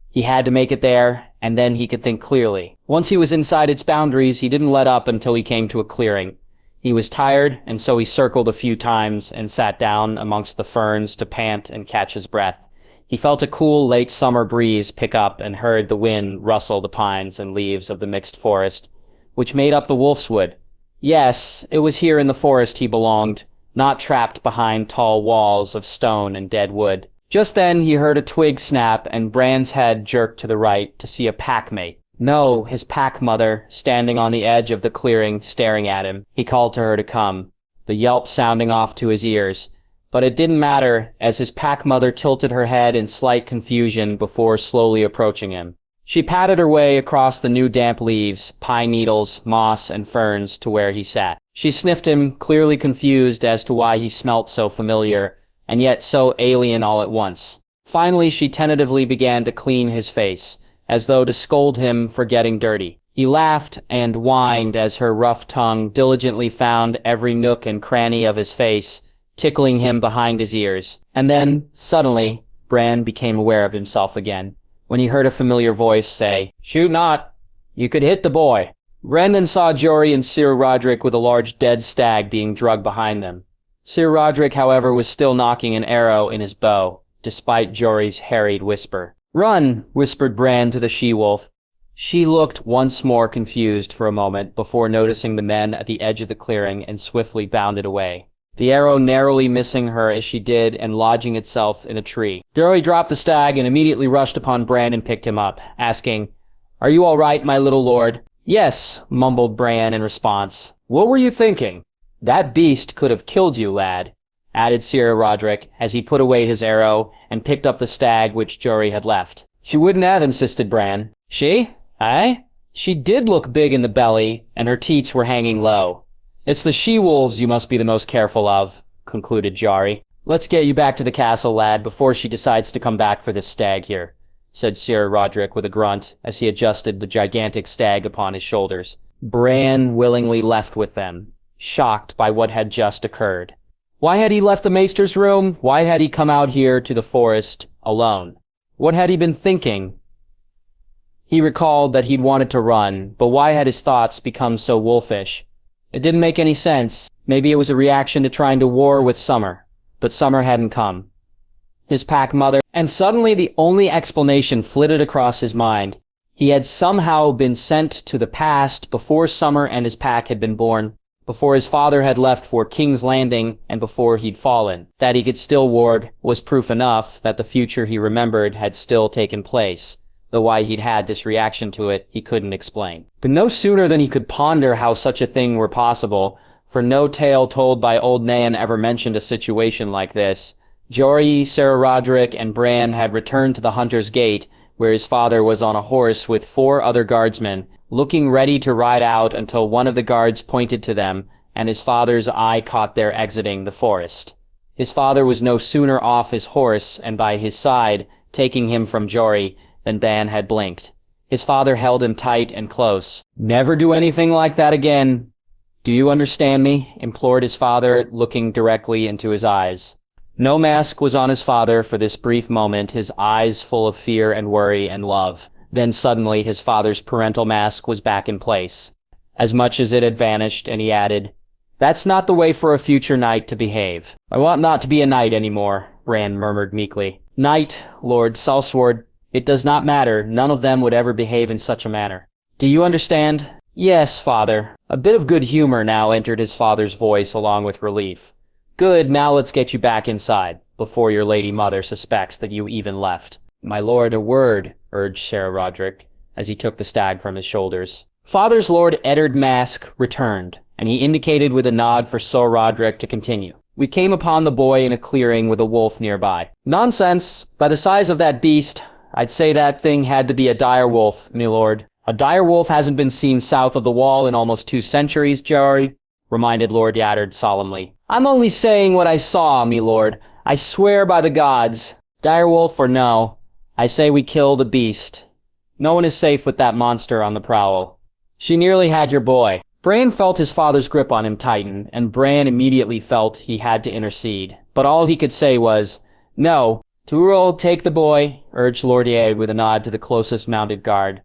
He had to make it there, and then he could think clearly. Once he was inside its boundaries, he didn't let up until he came to a clearing. He was tired, and so he circled a few times and sat down amongst the ferns to pant and catch his breath. He felt a cool late summer breeze pick up and heard the wind rustle the pines and leaves of the mixed forest, which made up the Wolfswood. Yes, it was here in the forest he belonged, not trapped behind tall walls of stone and dead wood. Just then he heard a twig snap and Bran's head jerked to the right to see a packmate. No, his pack mother, standing on the edge of the clearing, staring at him. He called to her to come, the yelp sounding off to his ears. But it didn't matter, as his pack mother tilted her head in slight confusion before slowly approaching him. She patted her way across the new damp leaves, pine needles, moss, and ferns to where he sat. She sniffed him, clearly confused as to why he smelt so familiar, and yet so alien all at once. Finally, she tentatively began to clean his face, as though to scold him for getting dirty. He laughed and whined as her rough tongue diligently found every nook and cranny of his face, tickling him behind his ears. And then, suddenly, Bran became aware of himself again, when he heard a familiar voice say, "Shoot not! You could hit the boy." Bran then saw Jory and Sir Roderick with a large dead stag being drugged behind them. Sir Roderick, however, was still knocking an arrow in his bow, despite Jory's harried whisper. "Run!" whispered Bran to the she-wolf. She looked once more confused for a moment before noticing the men at the edge of the clearing and swiftly bounded away, the arrow narrowly missing her as she did and lodging itself in a tree. Jory dropped the stag and immediately rushed upon Bran and picked him up, asking, "Are you all right, my little lord?" "Yes," mumbled Bran in response. "What were you thinking?" "That beast could have killed you, lad," added Sir Roderick as he put away his arrow and picked up the stag which Jory had left. "She wouldn't have," insisted Bran. "She? Aye? She did look big in the belly, and her teats were hanging low. It's the she-wolves you must be the most careful of," concluded Jory. "Let's get you back to the castle, lad, before she decides to come back for this stag here," said Sir Roderick with a grunt as he adjusted the gigantic stag upon his shoulders. Bran willingly left with them, shocked by what had just occurred. Why had he left the maester's room? Why had he come out here to the forest, alone. What had he been thinking? He recalled that he'd wanted to run, but why had his thoughts become so wolfish? It didn't make any sense. Maybe it was a reaction to trying to war with Summer, but Summer hadn't come. His pack mother, and suddenly the only explanation flitted across his mind. He had somehow been sent to the past before Summer and his pack had been born, before his father had left for King's Landing, and before he'd fallen. That he could still ward was proof enough that the future he remembered had still taken place, though why he'd had this reaction to it he couldn't explain. But no sooner than he could ponder how such a thing were possible, for no tale told by old Nan ever mentioned a situation like this, Jory, Ser Roderick, and Bran had returned to the Hunter's Gate, where his father was on a horse with 4 other guardsmen, looking ready to ride out until one of the guards pointed to them, and his father's eye caught their exiting the forest. His father was no sooner off his horse and by his side, taking him from Jory, than Dan had blinked. His father held him tight and close. "Never do anything like that again. Do you understand me?" implored his father, looking directly into his eyes. No mask was on his father for this brief moment, his eyes full of fear and worry and love. Then suddenly his father's parental mask was back in place, as much as it had vanished, and he added, "That's not the way for a future knight to behave." "I want not to be a knight anymore," Bran murmured meekly. "Knight, Lord, Sellsword, it does not matter. None of them would ever behave in such a manner. Do you understand?" "Yes, father." A bit of good humor now entered his father's voice along with relief. "Good, now let's get you back inside, before your lady mother suspects that you even left." "My lord, a word," urged Ser Roderick, as he took the stag from his shoulders. Father's Lord Eddard Mask returned, and he indicated with a nod for Ser Roderick to continue. "We came upon the boy in a clearing with a wolf nearby." "Nonsense! By the size of that beast, I'd say that thing had to be a direwolf, my lord." "A direwolf hasn't been seen south of the wall in almost 2 centuries, Jory," reminded Lord Eddard solemnly. "I'm only saying what I saw, me lord. I swear by the gods. Direwolf or no, I say we kill the beast. No one is safe with that monster on the prowl. She nearly had your boy." Bran felt his father's grip on him tighten, and Bran immediately felt he had to intercede. But all he could say was, "No. Tyrell, take the boy," urged Lord Eddard with a nod to the closest mounted guard.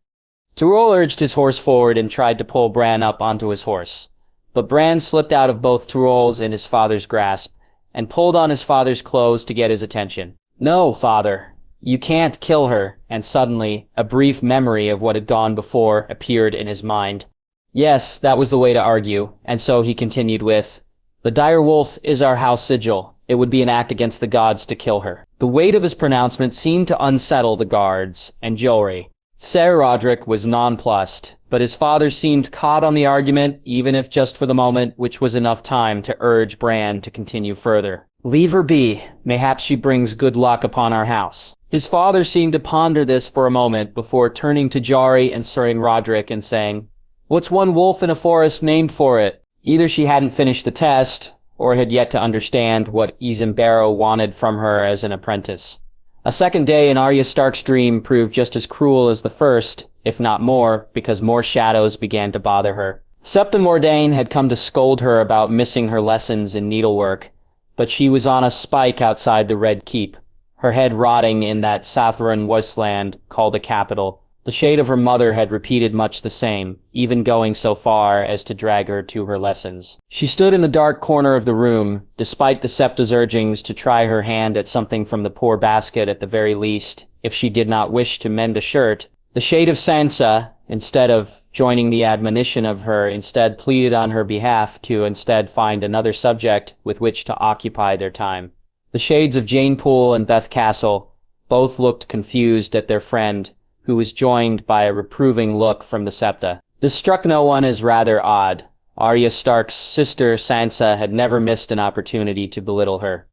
Tyrell urged his horse forward and tried to pull Bran up onto his horse. But Bran slipped out of both Tyrell's and his father's grasp, and pulled on his father's clothes to get his attention. "No, father. You can't kill her." And suddenly, a brief memory of what had gone before appeared in his mind. Yes, that was the way to argue, and so he continued with, "The direwolf is our house sigil. It would be an act against the gods to kill her." The weight of his pronouncement seemed to unsettle the guards and Jory. Ser Roderick was nonplussed, but his father seemed caught on the argument, even if just for the moment, which was enough time to urge Bran to continue further. "Leave her be. Mayhaps she brings good luck upon our house." His father seemed to ponder this for a moment before turning to Jory and Ser Roderick and saying, "What's one wolf in a forest named for it?" Either she hadn't finished the test, or had yet to understand what Isambaro wanted from her as an apprentice. A second day in Arya Stark's dream proved just as cruel as the first, if not more, because more shadows began to bother her. Septon Mordain had come to scold her about missing her lessons in needlework, but she was on a spike outside the Red Keep, her head rotting in that Southron wasteland called a capital. The shade of her mother had repeated much the same, even going so far as to drag her to her lessons. She stood in the dark corner of the room, despite the Septa's urgings to try her hand at something from the poor basket at the very least, if she did not wish to mend a shirt. The shade of Sansa, instead of joining the admonition of her, instead pleaded on her behalf to instead find another subject with which to occupy their time. The shades of Jane Poole and Beth Castle both looked confused at their friend, who was joined by a reproving look from the Septa. This struck no one as rather odd. Arya Stark's sister Sansa had never missed an opportunity to belittle her.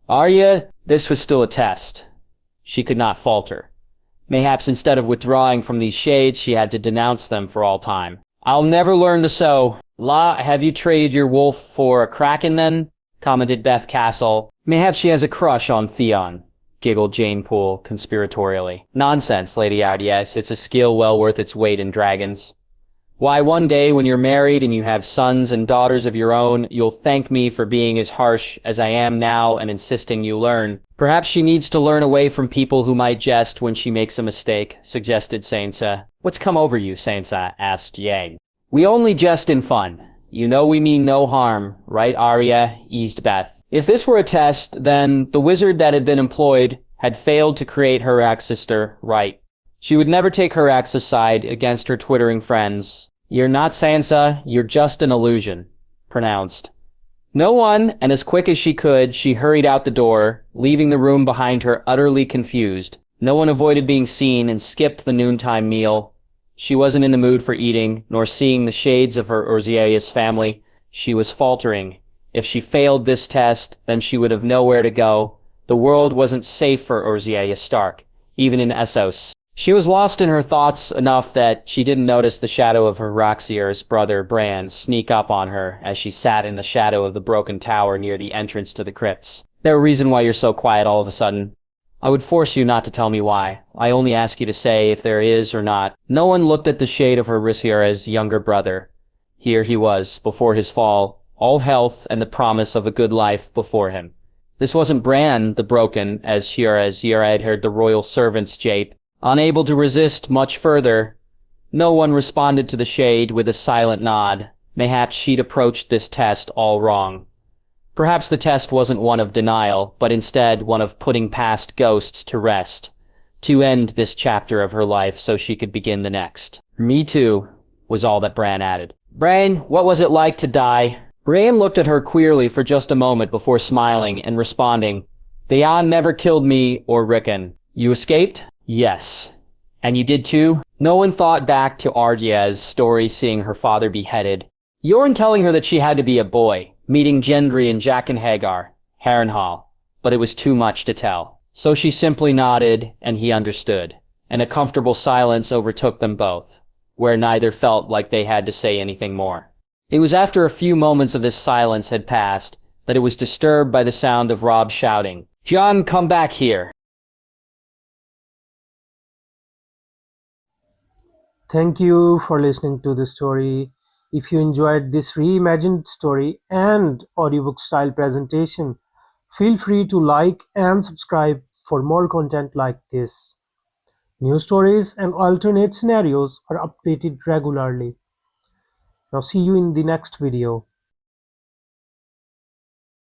Arya, this was still a test. She could not falter. Mayhaps instead of withdrawing from these shades, she had to denounce them for all time. "I'll never learn to sew." "La, have you traded your wolf for a kraken then?" commented Beth Castle. "Mayhaps she has a crush on Theon," giggled Jane Poole conspiratorially. "Nonsense, Lady Arya. It's a skill well worth its weight in dragons. Why, one day when you're married and you have sons and daughters of your own, you'll thank me for being as harsh as I am now and insisting you learn." Perhaps she needs to learn away from people who might jest when she makes a mistake, suggested Sansa. What's come over you, Sansa? Asked Yang. We only jest in fun. You know we mean no harm, right, Arya? Eased Beth. If this were a test, then the wizard that had been employed had failed to create her sister right. She would never take her side against her twittering friends. You're not Sansa, you're just an illusion, pronounced. No one, and as quick as she could, she hurried out the door, leaving the room behind her utterly confused. No one avoided being seen and skipped the noontime meal. She wasn't in the mood for eating, nor seeing the shades of her Orzea's family. She was faltering. If she failed this test, then she would have nowhere to go. The world wasn't safe for Orzea Stark, even in Essos. She was lost in her thoughts enough that she didn't notice the shadow of her Roxier's brother Bran sneak up on her as she sat in the shadow of the broken tower near the entrance to the crypts. There's a reason why you're so quiet all of a sudden. I would force you not to tell me why. I only ask you to say if there is or not. No one looked at the shade of her Roxier's younger brother. Here he was, before his fall, all health and the promise of a good life before him. This wasn't Bran the Broken, as Shiera had heard the royal servants jape. Unable to resist much further, no one responded to the shade with a silent nod. Mayhaps she'd approached this test all wrong. Perhaps the test wasn't one of denial, but instead one of putting past ghosts to rest, to end this chapter of her life so she could begin the next. Me too, was all that Bran added. Bran, what was it like to die? Bran looked at her queerly for just a moment before smiling and responding, Theon never killed me or Rickon. You escaped? Yes. And you did too? No one thought back to Arya's story seeing her father beheaded. Yorn telling her that she had to be a boy, meeting Gendry and Jack and Hagar, Harrenhal. But it was too much to tell. So she simply nodded, and he understood. And a comfortable silence overtook them both, where neither felt like they had to say anything more. It was after a few moments of this silence had passed that it was disturbed by the sound of Robb shouting, Jon, come back here! Thank you for listening to the story. If you enjoyed this reimagined story and audiobook style presentation, feel free to like and subscribe for more content like this. New stories and alternate scenarios are updated regularly. Now see you in the next video.